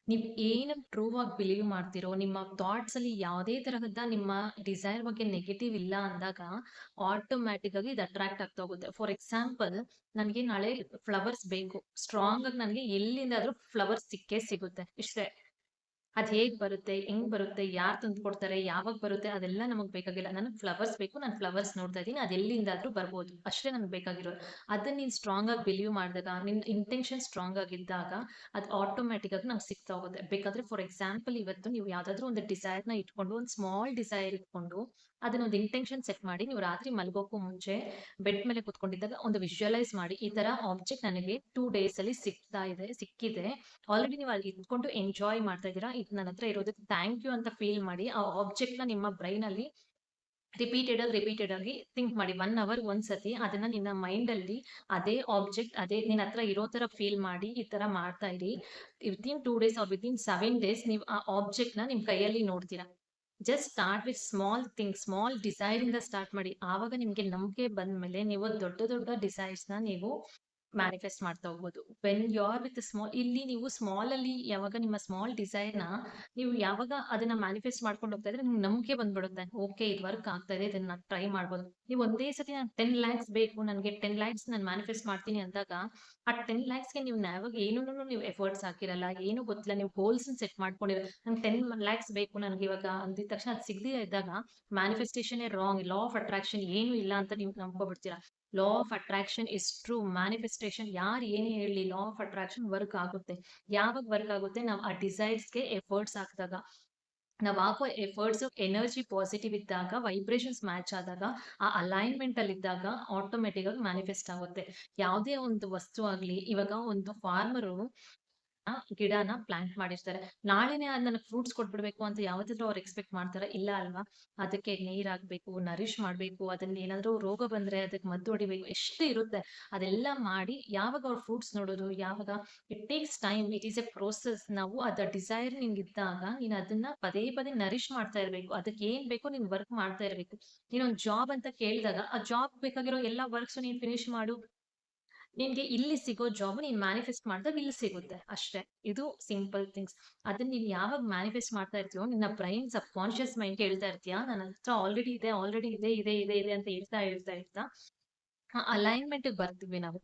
ನೀವ್ ಏನು ಟ್ರೂ ಆಗಿ ಬಿಲೀವ್ ಮಾಡ್ತಿರೋ, ನಿಮ್ಮ ಥಾಟ್ಸ್ ಅಲ್ಲಿ ಯಾವುದೇ ತರಹದ ನಿಮ್ಮ ಡಿಸೈರ್ ಬಗ್ಗೆ ನೆಗೆಟಿವ್ ಇಲ್ಲ ಅಂದಾಗ, ಆಟೋಮ್ಯಾಟಿಕ್ ಆಗಿ ಇದು ಅಟ್ರಾಕ್ಟ್ ಆಗ್ತಾ ಹೋಗುತ್ತೆ. ಫಾರ್ ಎಕ್ಸಾಂಪಲ್, ನನ್ಗೆ ನಾಳೆ ಫ್ಲವರ್ಸ್ ಬೇಕು. ಸ್ಟ್ರಾಂಗ್ ಆಗಿ ನನ್ಗೆ ಎಲ್ಲಿಂದಾದ್ರೂ ಫ್ಲವರ್ಸ್ ಸಿಕ್ಕೇ ಸಿಗುತ್ತೆ. ಇಷ್ಟೇ. ಅದ್ ಹೇಗ್ ಬರುತ್ತೆ, ಹೆಂಗ್ ಬರುತ್ತೆ, ಯಾರ್ ತಂದ್ಕೊಡ್ತಾರೆ, ಯಾವಾಗ ಬರುತ್ತೆ ಅದೆಲ್ಲ ನಮಗ್ ಬೇಕಾಗಿಲ್ಲ. ನನಗ್ ಫ್ಲವರ್ಸ್ ಬೇಕು, ನಾನ್ ಫ್ಲವರ್ಸ್ ನೋಡ್ತಾ ಇದೀನಿ, ಅದ್ ಎಲ್ಲಿಂದಾದ್ರೂ ಬರ್ಬೋದು. ಅಷ್ಟೇ ನನ್ಗ್ ಬೇಕಾಗಿರೋದು. ಅದನ್ನ ನೀನ್ ಸ್ಟ್ರಾಂಗ್ ಆಗಿ ಬಿಲೀವ್ ಮಾಡಿದಾಗ, ನಿನ್ ಇಂಟೆನ್ಷನ್ ಸ್ಟ್ರಾಂಗ್ ಆಗಿದ್ದಾಗ, ಅದು ಆಟೋಮ್ಯಾಟಿಕ್ ಆಗಿ ನಮ್ಗೆ ಸಿಗ್ತಾ ಹೋಗುತ್ತೆ. ಬೇಕಾದ್ರೆ ಫಾರ್ ಎಕ್ಸಾಂಪಲ್ ಇವತ್ತು ನೀವು ಯಾವ್ದಾದ್ರು ಒಂದು ಡಿಸೈರ್‌ನ ಇಟ್ಕೊಂಡು, ಒಂದು ಸ್ಮಾಲ್ ಡಿಸೈರ್ ಇಟ್ಕೊಂಡು, ಅದನ್ನ ಒಂದು ಇಂಟೆನ್ಷನ್ ಸೆಟ್ ಮಾಡಿ, ನೀವು ರಾತ್ರಿ ಮಲ್ಗೋಕ್ಕೂ ಮುಂಚೆ ಬೆಡ್ ಮೇಲೆ ಕುತ್ಕೊಂಡಿದ್ದಾಗ ಒಂದು ವಿಜುವಲೈಸ್ ಮಾಡಿ, ಈ ತರ ಆಬ್ಜೆಕ್ಟ್ ನನಗೆ 2 ಡೇಸ್ ಅಲ್ಲಿ ಸಿಕ್ಕಿದೆ. ಆಲ್ರೆಡಿ ನೀವು ಅಲ್ಲಿ ಇದ್ಕೊಂಡು ಎಂಜಾಯ್ ಮಾಡ್ತಾ ಇದ್ದೀರಾ. ಇದು ನನ್ನ ಹತ್ರ ಇರೋದಕ್ಕೆ ಥ್ಯಾಂಕ್ ಯು ಅಂತ ಫೀಲ್ ಮಾಡಿ, ಆ ಆಬ್ಜೆಕ್ಟ್ ನ ನಿಮ್ಮ ಬ್ರೈನ್ ಅಲ್ಲಿ ರಿಪೀಟೆಡ್ ಆಗಿ ಥಿಂಕ್ ಮಾಡಿ. 1 ಅವರ್ ಒಂದ್ಸತಿ ಅದನ್ನ ನಿನ್ನ ಮೈಂಡ್ ಅಲ್ಲಿ ಅದೇ ಆಬ್ಜೆಕ್ಟ್, ಅದೇ ನಿನ್ನ ಹತ್ರ ಇರೋ ತರ ಫೀಲ್ ಮಾಡಿ, ಈ ತರ ಮಾಡ್ತಾ ಇರಿ. Within 2 days or within 7 days ನೀವು ಆ ಆಬ್ಜೆಕ್ಟ್ ನ ನಿಮ್ ಕೈಯಲ್ಲಿ ನೋಡ್ತೀರಾ. Just start with small things, small desire ಇಂದ ಸ್ಟಾರ್ಟ್ ಮಾಡಿ. ಆವಾಗ ನಿಮ್ಗೆ ನಂಬಿಕೆ ಬಂದ್ಮೇಲೆ ನೀವು ದೊಡ್ಡ ದೊಡ್ಡ ಡಿಸೈರ್ಸ್ ನ ನೀವು ಮ್ಯಾನಿಫೆಸ್ಟ್ ಮಾಡ್ತಾ ಹೋಗ್ಬೋದು. When you are with small, ಇಲ್ಲಿ ನೀವು ಸ್ಮಾಲ್ ಅಲ್ಲಿ ಯಾವಾಗ ನಿಮ್ಮ ಸ್ಮಾಲ್ ಡಿಸೈರ್ ನ ನೀವು ಯಾವಾಗ ಅದನ್ನ ಮ್ಯಾನಿಫೆಸ್ಟ್ ಮಾಡ್ಕೊಂಡು ಹೋಗ್ತಾ ಇದ್ರೆ ನಿಮ್ಗೆ ನಂಬಿಕೆ ಬಂದ್ಬಿಡುತ್ತೆ. ಓಕೆ, ಇದು ವರ್ಕ್ ಆಗ್ತಾ ಇದೆ, ಇದನ್ನ ನಾನು ಟ್ರೈ ಮಾಡ್ಬೋದು. ನೀವು ಒಂದೇ ಸತಿ ನಾನು 10 ಲ್ಯಾಕ್ಸ್ ಬೇಕು, ನನಗೆ 10 ಲ್ಯಾಕ್ಸ್ ನಾನು ಮ್ಯಾನಿಫೆಸ್ಟ್ ಮಾಡ್ತೀನಿ ಅಂದಾಗ, ಆ 10 ಲ್ಯಾಕ್ಸ್ಗೆ ನೀವು ಯಾವಾಗ ಏನೂ ನೀವು ಎಫರ್ಟ್ಸ್ ಹಾಕಿರಲ್ಲ, ಏನು ಗೊತ್ತಿಲ್ಲ, ನೀವು ಗೋಲ್ಸ್ ಸೆಟ್ ಮಾಡ್ಕೊಂಡಿರಲ್ಲ. ನಂಗೆ 10 ಲ್ಯಾಕ್ಸ್ ಬೇಕು ನನಗೆ ಇವಾಗ ಅಂದಿದ ತಕ್ಷಣ ಅದು ಸಿಗದೇ ಇದ್ದಾಗ manifestation wrong. Law of attraction ಏನು ಇಲ್ಲ ಅಂತ ನೀವು ನಂಬ್ಕೊಬಿಡ್ತೀರಾ. Law of attraction is true. Manifestation ಯಾರು ಏನೇ ಹೇಳಲಿ, ಲಾ ಆಫ್ ಅಟ್ರಾಕ್ಷನ್ ವರ್ಕ್ ಆಗುತ್ತೆ. ಯಾವಾಗ ವರ್ಕ್ ಆಗುತ್ತೆ, ನಾವು ಆ ಡಿಸೈರ್ಸ್ಗೆ ಎಫರ್ಟ್ಸ್ ಹಾಕಿದಾಗ. ನಾವು ಹಾಕೋ ಎಫರ್ಟ್ಸ್ ಎನರ್ಜಿ ಪಾಸಿಟಿವ್ ಇದ್ದಾಗ, ವೈಬ್ರೇಷನ್ಸ್ ಮ್ಯಾಚ್ ಆದಾಗ, ಆ ಅಲೈನ್ಮೆಂಟ್ ಅಲ್ಲಿ ಇದ್ದಾಗ ಆಟೋಮೆಟಿಕ್ ಆಗಿ ಮ್ಯಾನಿಫೆಸ್ಟ್ ಆಗುತ್ತೆ. ಯಾವುದೇ ಒಂದು ವಸ್ತು ಆಗ್ಲಿ, ಇವಾಗ ಒಂದು ಫಾರ್ಮರು ಗಿಡನ ಪ್ಲಾಂಟ್ ಮಾಡಿರ್ತಾರೆ. ನಾಳೆನೆ ಅದ್ ನನಗೆ ಫ್ರೂಟ್ಸ್ ಕೊಟ್ಬಿಡ್ಬೇಕು ಅಂತ ಯಾವತ್ತಾದ್ರೂ ಅವ್ರು ಎಕ್ಸ್ಪೆಕ್ಟ್ ಮಾಡ್ತಾರಾ? ಇಲ್ಲ ಅಲ್ವಾ? ಅದಕ್ಕೆ ನೀರ್ ಹಾಕ್ಬೇಕು, ನರಿಶ್ ಮಾಡ್ಬೇಕು, ಅದನ್ನ ಏನಾದ್ರೂ ರೋಗ ಬಂದ್ರೆ ಅದಕ್ಕೆ ಮದ್ದು ಹೊಡಿಬೇಕು, ಎಷ್ಟು ಇರುತ್ತೆ. ಅದೆಲ್ಲ ಮಾಡಿ ಯಾವಾಗ ಅವ್ರು ಫ್ರೂಟ್ಸ್ ನೋಡೋದು, ಯಾವಾಗ it takes time, it is A process. ನಾವು ಅದ ಡಿಸೈರ್ ನಿಂಗಿದ್ದಾಗ ನೀನ್ ಅದನ್ನ ಪದೇ ಪದೇ ನರಿಶ್ ಮಾಡ್ತಾ ಇರ್ಬೇಕು. ಅದಕ್ಕೆ ಏನ್ ಬೇಕೋ ನೀನ್ ವರ್ಕ್ ಮಾಡ್ತಾ ಇರ್ಬೇಕು. ನೀನೊಂದ್ ಜಾಬ್ ಅಂತ ಕೇಳಿದಾಗ, ಆ ಜಾಬ್ ಬೇಕಾಗಿರೋ ಎಲ್ಲಾ ವರ್ಕ್ಸ್ ನೀನ್ ಫಿನಿಶ್ ಮಾಡು. ನಿನ್ಗೆ ಇಲ್ಲಿ ಸಿಗೋ ಜಾಬ್ ನೀನ್ ಮ್ಯಾನಿಫೆಸ್ಟ್ ಮಾಡಿದಾಗ ಇಲ್ಲಿ ಸಿಗುತ್ತೆ ಅಷ್ಟೇ. ಇದು ಸಿಂಪಲ್ ಥಿಂಗ್ಸ್. ಅದನ್ನ ನೀನ್ ಯಾವಾಗ ಮ್ಯಾನಿಫೆಸ್ಟ್ ಮಾಡ್ತಾ ಇರ್ತೀಯೋ, ನಿನ್ನ ಬ್ರೈನ್ ಸಬ್ ಕಾನ್ಶಿಯಸ್ ಮೈಂಡ್ ಹೇಳ್ತಾ ಇರ್ತೀಯ, ನನ್ನ ಹತ್ರ ಆಲ್ರೆಡಿ ಇದೆ ಅಂತ ಹೇಳ್ತಾ ಹೇಳ್ತಾ ಅಲೈನ್ಮೆಂಟ್ ಬರ್ತೀವಿ ನಾವು.